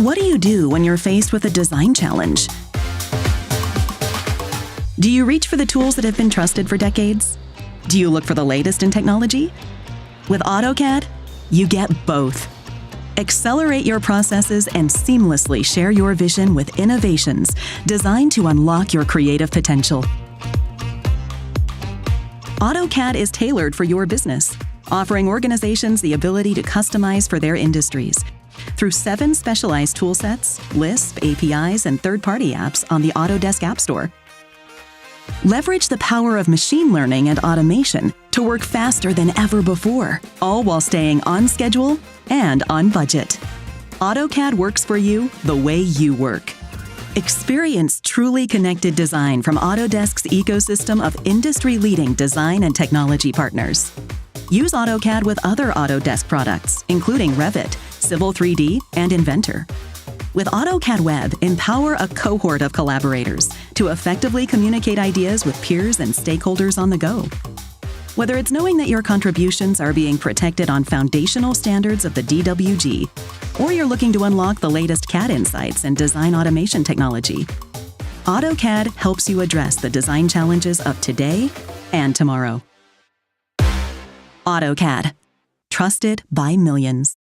What do you do when you're faced with a design challenge? Do you reach for the tools that have been trusted for decades? Do you look for the latest in technology? With AutoCAD, you get both. Accelerate your processes and seamlessly share your vision with innovations designed to unlock your creative potential. AutoCAD is tailored for your business, offering organizations the ability to customize for their industries through 7 specialized toolsets, Lisp, APIs, and third-party apps on the Autodesk App Store. Leverage the power of machine learning and automation to work faster than ever before, all while staying on schedule and on budget. AutoCAD works for you the way you work. Experience truly connected design from Autodesk's ecosystem of industry-leading design and technology partners. Use AutoCAD with other Autodesk products, including Revit, Civil 3D, and Inventor. With AutoCAD Web, empower a cohort of collaborators to effectively communicate ideas with peers and stakeholders on the go. Whether it's knowing that your contributions are being protected on foundational standards of the DWG, or you're looking to unlock the latest CAD insights and design automation technology, AutoCAD helps you address the design challenges of today and tomorrow. AutoCAD. Trusted by millions.